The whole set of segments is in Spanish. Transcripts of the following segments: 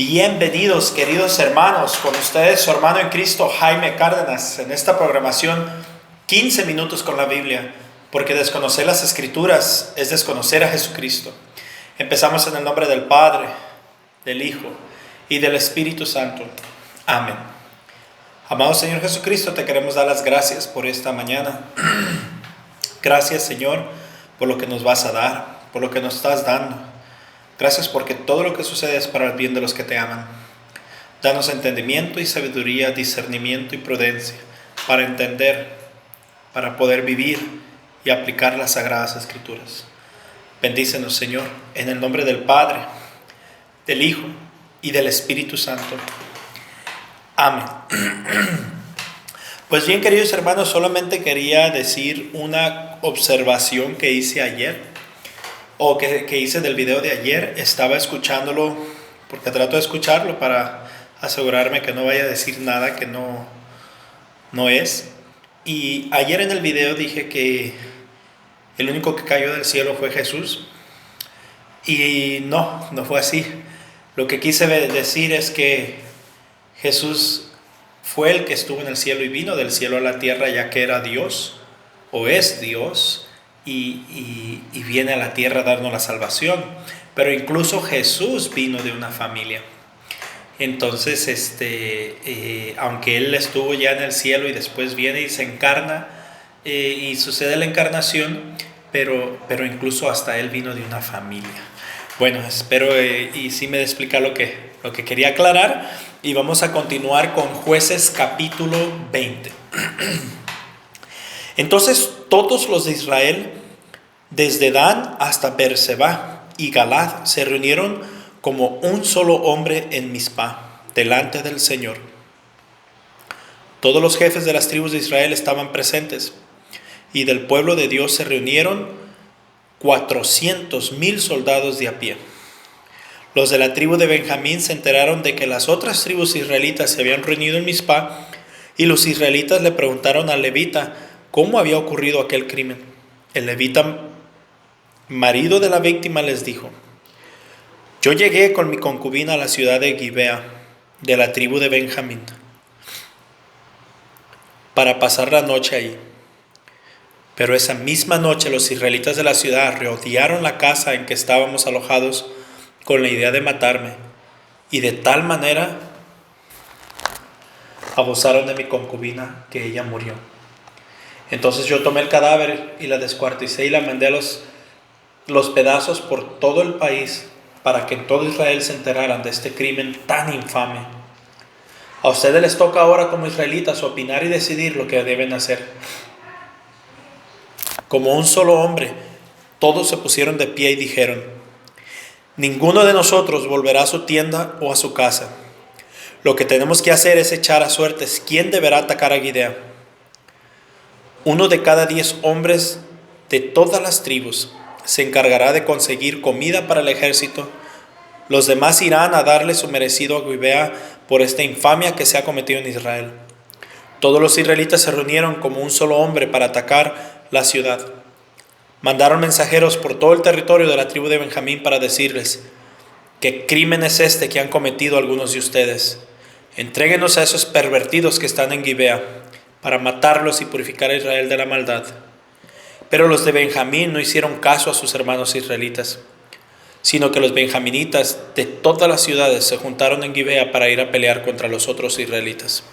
Bienvenidos, queridos hermanos, con ustedes su hermano en Cristo, Jaime Cárdenas, en esta programación 15 minutos con la Biblia, porque desconocer las Escrituras es desconocer a Jesucristo. Empezamos en el nombre del Padre, del Hijo y del Espíritu Santo. Amén. Amado Señor Jesucristo, te queremos dar las gracias por esta mañana. Gracias, Señor, por lo que nos vas a dar, por lo que nos estás dando. Gracias porque todo lo que sucede es para el bien de los que te aman. Danos entendimiento y sabiduría, discernimiento y prudencia para entender, para poder vivir y aplicar las Sagradas Escrituras. Bendícenos, Señor, en el nombre del Padre, del Hijo y del Espíritu Santo. Amén. Pues bien, queridos hermanos, solamente quería decir una observación que hice ayer. O que hice del video de ayer. Estaba escuchándolo, porque trato de escucharlo para asegurarme que no vaya a decir nada que no es. Y ayer en el video dije que el único que cayó del cielo fue Jesús. Y no fue así. Lo que quise decir es que Jesús fue el que estuvo en el cielo y vino del cielo a la tierra, ya que era Dios, o es Dios, y viene a la tierra a darnos la salvación. Pero incluso Jesús vino de una familia. Entonces, aunque Él estuvo ya en el cielo y después viene y se encarna, y sucede la encarnación, pero incluso hasta Él vino de una familia. Bueno, espero y sí me explica lo que quería aclarar. Y vamos a continuar con Jueces capítulo 20. Entonces todos los de Israel, desde Dan hasta Beerseba y Galad, se reunieron como un solo hombre en Mizpah, delante del Señor. Todos los jefes de las tribus de Israel estaban presentes, y del pueblo de Dios se reunieron 400,000 soldados de a pie. Los de la tribu de Benjamín se enteraron de que las otras tribus israelitas se habían reunido en Mizpah, y los israelitas le preguntaron al levita cómo había ocurrido aquel crimen. El levita, marido de la víctima, les dijo: yo llegué con mi concubina a la ciudad de Gibea, de la tribu de Benjamín, para pasar la noche ahí. Pero esa misma noche los israelitas de la ciudad rodearon la casa en que estábamos alojados con la idea de matarme, y de tal manera abusaron de mi concubina que ella murió. Entonces yo tomé el cadáver y la descuarticé y la mandé a los pedazos por todo el país, para que en todo Israel se enteraran de este crimen tan infame. A ustedes les toca ahora como israelitas opinar y decidir lo que deben hacer. Como un solo hombre, todos se pusieron de pie y dijeron: ninguno de nosotros volverá a su tienda o a su casa. Lo que tenemos que hacer es echar a suertes quién deberá atacar a Gibea. 1 de cada 10 hombres de todas las tribus se encargará de conseguir comida para el ejército. Los demás irán a darle su merecido a Gibea por esta infamia que se ha cometido en Israel. Todos los israelitas se reunieron como un solo hombre para atacar la ciudad. Mandaron mensajeros por todo el territorio de la tribu de Benjamín para decirles: ¿qué crimen es este que han cometido algunos de ustedes? Entréguenos a esos pervertidos que están en Gibea, para matarlos y purificar a Israel de la maldad. Pero los de Benjamín no hicieron caso a sus hermanos israelitas, sino que los benjaminitas de todas las ciudades se juntaron en Gibea para ir a pelear contra los otros israelitas.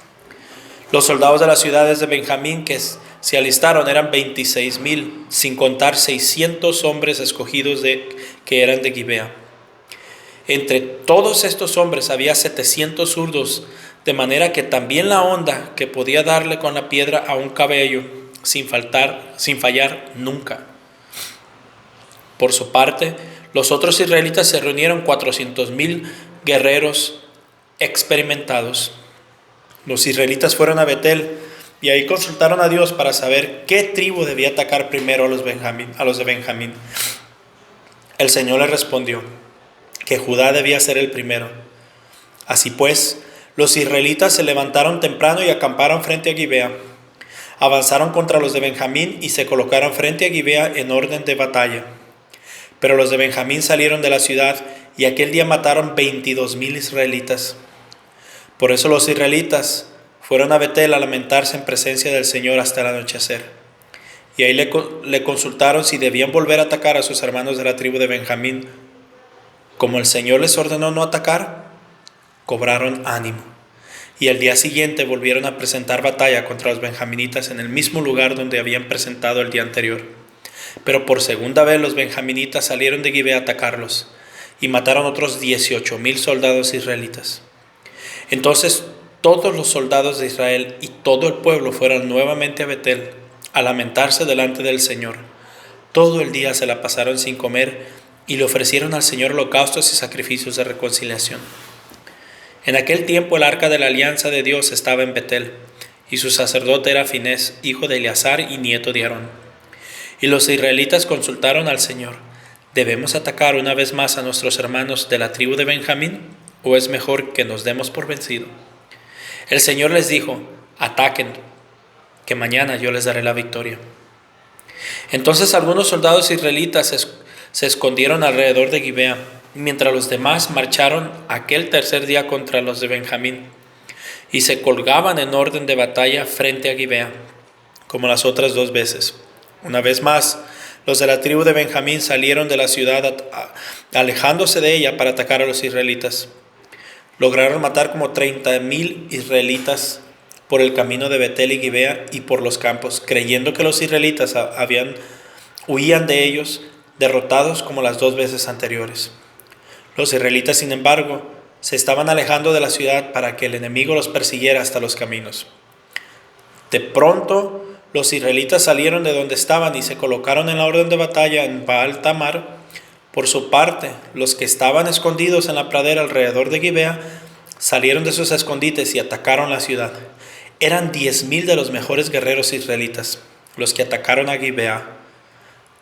Los soldados de las ciudades de Benjamín que se alistaron eran 26,000, sin contar 600 hombres escogidos que eran de Gibea. Entre todos estos hombres había 700 zurdos, de manera que también la honda que podía darle con la piedra a un caballo sin fallar nunca. Por su parte, los otros israelitas se reunieron 400,000 guerreros experimentados. Los israelitas fueron a Betel y ahí consultaron a Dios para saber qué tribu debía atacar primero a los de Benjamín. El Señor les respondió que Judá debía ser el primero. Así pues, los israelitas se levantaron temprano y acamparon frente a Gibea. Avanzaron contra los de Benjamín y se colocaron frente a Gibea en orden de batalla. Pero los de Benjamín salieron de la ciudad y aquel día mataron 22,000 israelitas. Por eso los israelitas fueron a Betel a lamentarse en presencia del Señor hasta el anochecer. Y ahí le consultaron si debían volver a atacar a sus hermanos de la tribu de Benjamín. Como el Señor les ordenó no atacar, cobraron ánimo. Y al día siguiente volvieron a presentar batalla contra los benjaminitas en el mismo lugar donde habían presentado el día anterior. Pero por segunda vez los benjaminitas salieron de Gibea a atacarlos y mataron otros 18,000 soldados israelitas. Entonces todos los soldados de Israel y todo el pueblo fueron nuevamente a Betel a lamentarse delante del Señor. Todo el día se la pasaron sin comer y le ofrecieron al Señor holocaustos y sacrificios de reconciliación. En aquel tiempo el arca de la alianza de Dios estaba en Betel, y su sacerdote era Finés, hijo de Eleazar y nieto de Aarón. Y los israelitas consultaron al Señor: ¿debemos atacar una vez más a nuestros hermanos de la tribu de Benjamín, o es mejor que nos demos por vencido? El Señor les dijo: ataquen, que mañana yo les daré la victoria. Entonces algunos soldados israelitas se escondieron alrededor de Gibea, mientras los demás marcharon aquel tercer día contra los de Benjamín, y se colgaban en orden de batalla frente a Gibea, como las otras 2 veces. Una vez más, los de la tribu de Benjamín salieron de la ciudad, alejándose de ella para atacar a los israelitas. Lograron matar como 30,000 israelitas por el camino de Betel y Gibea y por los campos, creyendo que los israelitas huían de ellos, derrotados como las 2 veces anteriores. Los israelitas, sin embargo, se estaban alejando de la ciudad para que el enemigo los persiguiera hasta los caminos. De pronto, los israelitas salieron de donde estaban y se colocaron en la orden de batalla en Baal Tamar. Por su parte, los que estaban escondidos en la pradera alrededor de Gibea salieron de sus escondites y atacaron la ciudad. Eran 10,000 de los mejores guerreros israelitas los que atacaron a Gibea.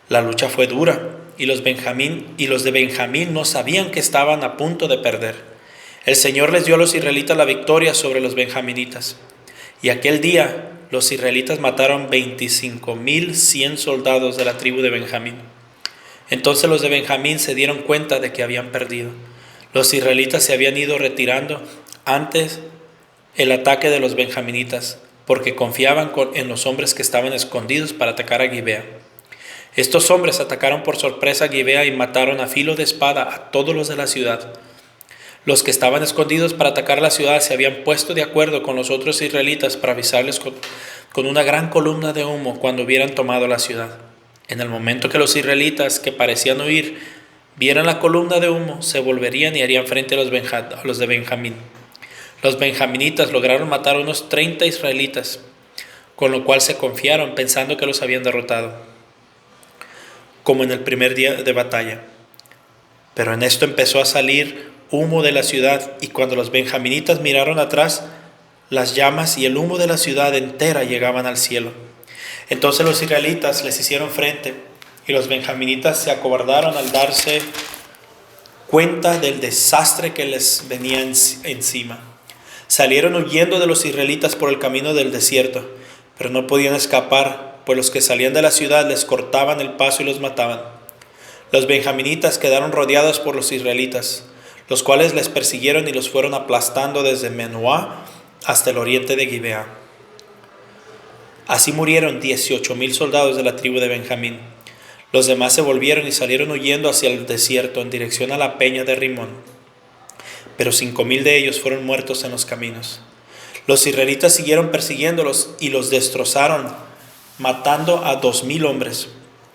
La lucha fue dura y los de Benjamín no sabían que estaban a punto de perder. El Señor les dio a los israelitas la victoria sobre los benjaminitas. Y aquel día los israelitas mataron 25,100 soldados de la tribu de Benjamín. Entonces los de Benjamín se dieron cuenta de que habían perdido. Los israelitas se habían ido retirando antes el ataque de los benjaminitas, porque confiaban en los hombres que estaban escondidos para atacar a Gibea. Estos hombres atacaron por sorpresa a Gibea y mataron a filo de espada a todos los de la ciudad. Los que estaban escondidos para atacar la ciudad se habían puesto de acuerdo con los otros israelitas para avisarles con una gran columna de humo cuando hubieran tomado la ciudad. En el momento que los israelitas, que parecían huir, vieran la columna de humo, se volverían y harían frente a los de Benjamín. Los benjaminitas lograron matar a unos 30 israelitas, con lo cual se confiaron pensando que los habían derrotado, como en el primer día de batalla. Pero en esto empezó a salir humo de la ciudad, y cuando los benjaminitas miraron atrás, las llamas y el humo de la ciudad entera llegaban al cielo. Entonces los israelitas les hicieron frente, y los benjaminitas se acobardaron al darse cuenta del desastre que les venía encima. Salieron huyendo de los israelitas por el camino del desierto, pero no podían escapar, pues los que salían de la ciudad les cortaban el paso y los mataban. Los benjaminitas quedaron rodeados por los israelitas, los cuales les persiguieron y los fueron aplastando desde Menoá hasta el oriente de Gibea. Así murieron 18,000 soldados de la tribu de Benjamín. Los demás se volvieron y salieron huyendo hacia el desierto en dirección a la peña de Rimón. Pero 5,000 de ellos fueron muertos en los caminos. Los israelitas siguieron persiguiéndolos y los destrozaron, matando a 2,000 hombres.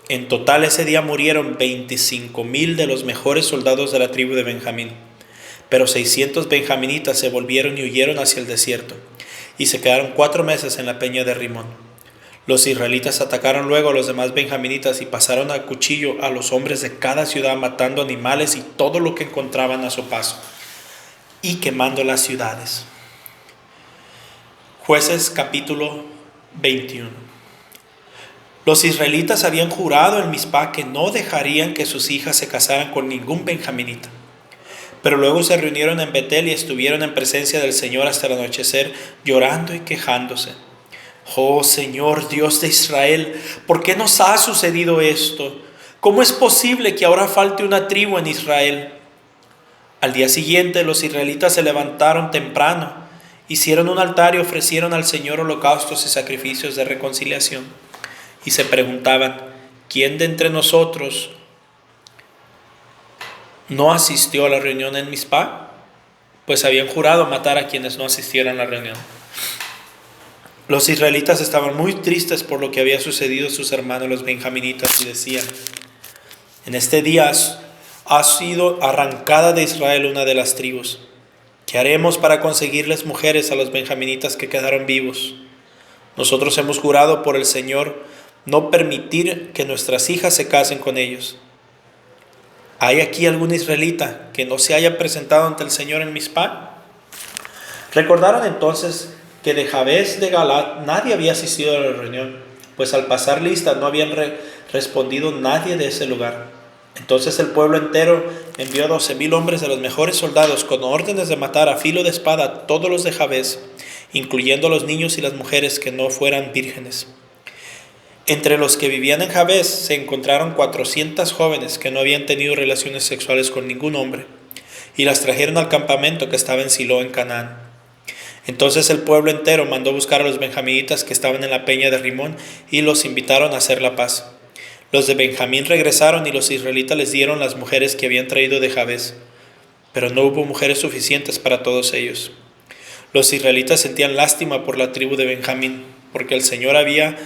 En total ese día murieron 25,000 de los mejores soldados de la tribu de Benjamín. Pero 600 benjaminitas se volvieron y huyeron hacia el desierto, y se quedaron 4 meses en la peña de Rimón. Los israelitas atacaron luego a los demás benjaminitas y pasaron a cuchillo a los hombres de cada ciudad, matando animales y todo lo que encontraban a su paso, y quemando las ciudades. Jueces capítulo 21. Los israelitas habían jurado en Mizpá que no dejarían que sus hijas se casaran con ningún benjaminita. Pero luego se reunieron en Betel y estuvieron en presencia del Señor hasta el anochecer, llorando y quejándose. Oh Señor, Dios de Israel, ¿por qué nos ha sucedido esto? ¿cómo es posible que ahora falte una tribu en Israel? Al día siguiente los israelitas se levantaron temprano, hicieron un altar y ofrecieron al Señor holocaustos y sacrificios de reconciliación. Y se preguntaban, ¿quién de entre nosotros no asistió a la reunión en Mizpah? Pues habían jurado matar a quienes no asistieran a la reunión. Los israelitas estaban muy tristes por lo que había sucedido a sus hermanos los benjaminitas y decían, en este día ha sido arrancada de Israel una de las tribus. ¿Qué haremos para conseguirles mujeres a los benjaminitas que quedaron vivos? Nosotros hemos jurado por el Señor no permitir que nuestras hijas se casen con ellos. ¿Hay aquí algún israelita que no se haya presentado ante el Señor en Mizpah? Recordaron entonces que de Jabes de Galat nadie había asistido a la reunión, pues al pasar lista no habían respondido nadie de ese lugar. Entonces el pueblo entero envió 12,000 hombres de los mejores soldados con órdenes de matar a filo de espada a todos los de Jabes, incluyendo a los niños y las mujeres que no fueran vírgenes. Entre los que vivían en Jabes se encontraron 400 jóvenes que no habían tenido relaciones sexuales con ningún hombre, y las trajeron al campamento que estaba en Silo, en Canaán. Entonces el pueblo entero mandó buscar a los benjaminitas que estaban en la peña de Rimón y los invitaron a hacer la paz. Los de Benjamín regresaron y los israelitas les dieron las mujeres que habían traído de Jabes, pero no hubo mujeres suficientes para todos ellos. Los israelitas sentían lástima por la tribu de Benjamín, porque el Señor había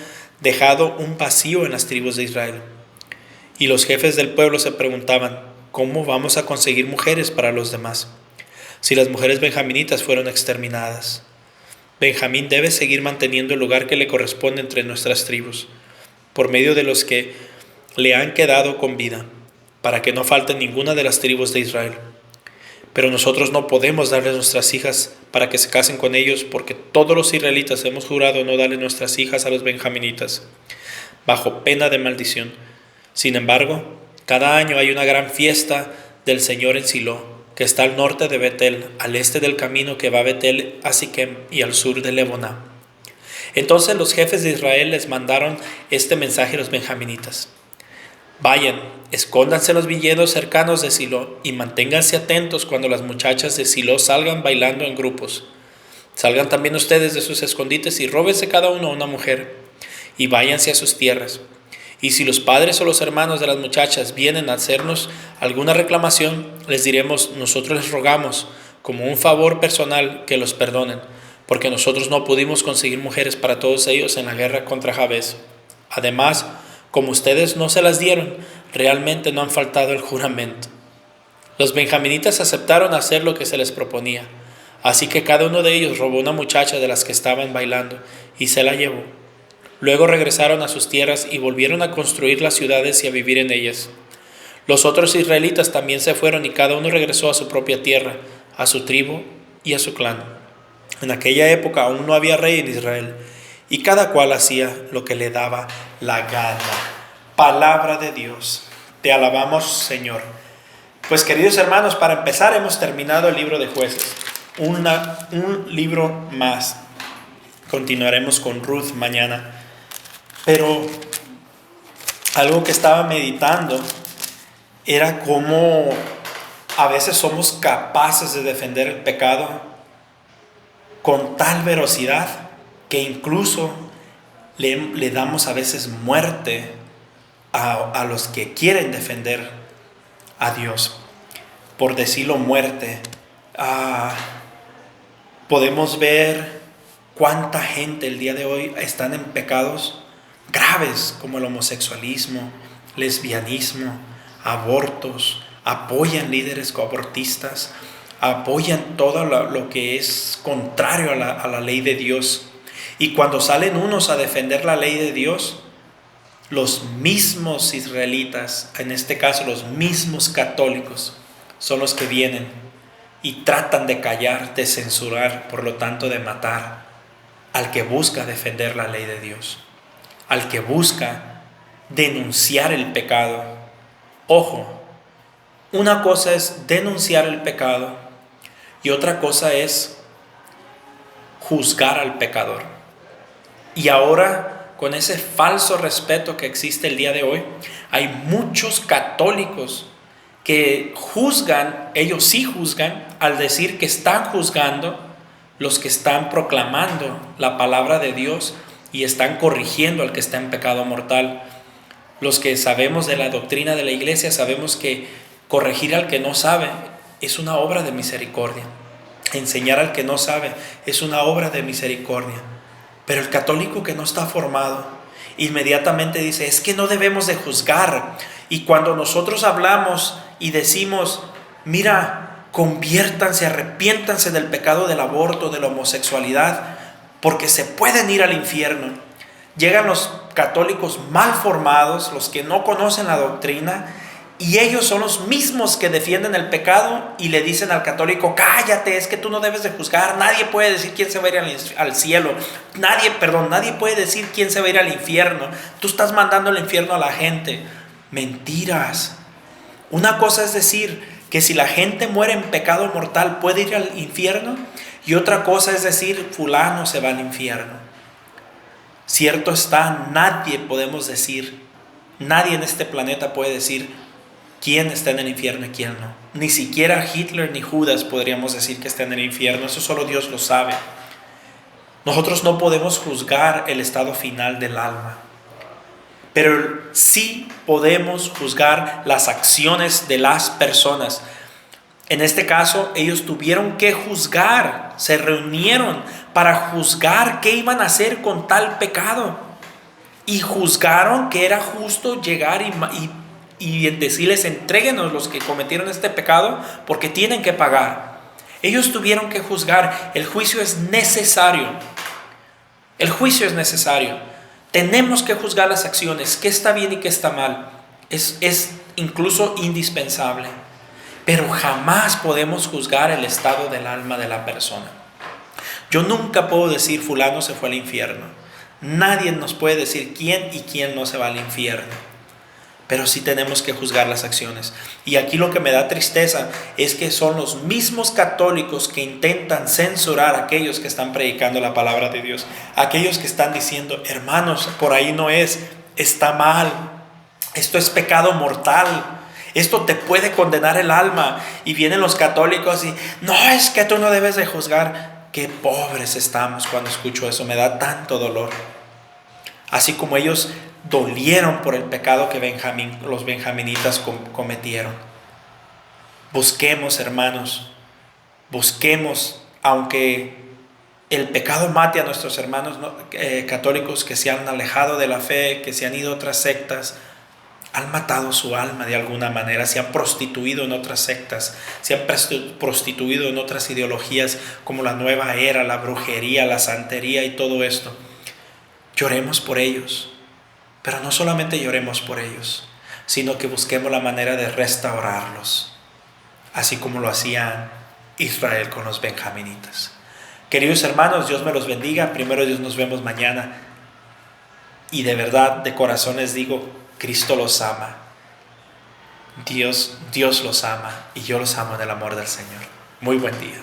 dejado un vacío en las tribus de Israel. Y los jefes del pueblo se preguntaban, ¿cómo vamos a conseguir mujeres para los demás, si las mujeres benjaminitas fueron exterminadas? Benjamín debe seguir manteniendo el lugar que le corresponde entre nuestras tribus, por medio de los que le han quedado con vida, para que no falte ninguna de las tribus de Israel. Pero nosotros no podemos darles nuestras hijas para que se casen con ellos, porque todos los israelitas hemos jurado no darle nuestras hijas a los benjaminitas, bajo pena de maldición. Sin embargo, cada año hay una gran fiesta del Señor en Silo, que está al norte de Betel, al este del camino que va a Betel a Siquem y al sur de Leboná. Entonces los jefes de Israel les mandaron este mensaje a los benjaminitas: vayan, escóndanse en los viñedos cercanos de Silo y manténganse atentos cuando las muchachas de Silo salgan bailando en grupos. Salgan también ustedes de sus escondites y róbense cada uno una mujer y váyanse a sus tierras. Y si los padres o los hermanos de las muchachas vienen a hacernos alguna reclamación, les diremos, nosotros les rogamos como un favor personal que los perdonen, porque nosotros no pudimos conseguir mujeres para todos ellos en la guerra contra Jabes. Además, como ustedes no se las dieron, realmente no han faltado el juramento. Los benjaminitas aceptaron hacer lo que se les proponía, así que cada uno de ellos robó una muchacha de las que estaban bailando y se la llevó. Luego regresaron a sus tierras y volvieron a construir las ciudades y a vivir en ellas. Los otros israelitas también se fueron y cada uno regresó a su propia tierra, a su tribu y a su clan. En aquella época aún no había rey en Israel, y cada cual hacía lo que le daba la gana. Palabra de Dios. Te alabamos, Señor. Pues, queridos hermanos, para empezar hemos terminado el libro de Jueces. Un libro más. Continuaremos con Ruth mañana. Pero algo que estaba meditando era cómo a veces somos capaces de defender el pecado con tal velocidad que incluso le damos a veces muerte a los que quieren defender a Dios. Por decirlo muerte, podemos ver cuánta gente el día de hoy están en pecados graves como el homosexualismo, lesbianismo, abortos, apoyan líderes coabortistas, apoyan todo lo que es contrario a la ley de Dios. Y cuando salen unos a defender la ley de Dios, los mismos israelitas, en este caso los mismos católicos, son los que vienen y tratan de callar, de censurar, por lo tanto de matar al que busca defender la ley de Dios, al que busca denunciar el pecado. Ojo, una cosa es denunciar el pecado y otra cosa es juzgar al pecador. Y ahora, con ese falso respeto que existe el día de hoy, hay muchos católicos que juzgan, ellos sí juzgan, al decir que están juzgando los que están proclamando la palabra de Dios y están corrigiendo al que está en pecado mortal. Los que sabemos de la doctrina de la iglesia sabemos que corregir al que no sabe es una obra de misericordia. Enseñar al que no sabe es una obra de misericordia. Pero el católico que no está formado inmediatamente dice, es que no debemos de juzgar. Y cuando nosotros hablamos y decimos, mira, conviértanse, arrepiéntanse del pecado del aborto, de la homosexualidad, porque se pueden ir al infierno, llegan los católicos mal formados, los que no conocen la doctrina, y ellos son los mismos que defienden el pecado y le dicen al católico, cállate, es que tú no debes de juzgar, nadie puede decir quién se va a ir al cielo, nadie puede decir quién se va a ir al infierno, tú estás mandando al infierno a la gente. Mentiras. Una cosa es decir que si la gente muere en pecado mortal puede ir al infierno, y otra cosa es decir, fulano se va al infierno. Cierto está, nadie podemos decir, nadie en este planeta puede decir quién está en el infierno y quién no. Ni siquiera Hitler ni Judas podríamos decir que está en el infierno. Eso solo Dios lo sabe. Nosotros no podemos juzgar el estado final del alma, pero sí podemos juzgar las acciones de las personas. En este caso, ellos tuvieron que juzgar, se reunieron para juzgar qué iban a hacer con tal pecado. Y juzgaron que era justo llegar y decirles, entréguenos los que cometieron este pecado porque tienen que pagar. Ellos tuvieron que juzgar. El juicio es necesario. El juicio es necesario. Tenemos que juzgar las acciones, qué está bien y qué está mal. Es incluso indispensable. Pero jamás podemos juzgar el estado del alma de la persona. Yo nunca puedo decir fulano se fue al infierno. Nadie nos puede decir quién y quién no se va al infierno. Pero sí tenemos que juzgar las acciones. Y aquí lo que me da tristeza es que son los mismos católicos que intentan censurar a aquellos que están predicando la palabra de Dios. Aquellos que están diciendo, hermanos, por ahí no es, está mal, esto es pecado mortal, esto te puede condenar el alma. Y vienen los católicos y, no, es que tú no debes de juzgar. Qué pobres estamos cuando escucho eso, me da tanto dolor. Así como ellos dolieron por el pecado que los benjaminitas cometieron. Busquemos, hermanos, busquemos, aunque el pecado mate a nuestros hermanos católicos que se han alejado de la fe, que se han ido a otras sectas, han matado su alma de alguna manera, se han prostituido en otras sectas, se han prostituido en otras ideologías como la nueva era, la brujería, la santería y todo esto. Lloremos por ellos, pero no solamente lloremos por ellos, sino que busquemos la manera de restaurarlos, así como lo hacía Israel con los benjaminitas. Queridos hermanos, Dios me los bendiga. Primero Dios, nos vemos mañana. Y de verdad, de corazón les digo, Cristo los ama. Dios los ama y yo los amo en el amor del Señor. Muy buen día.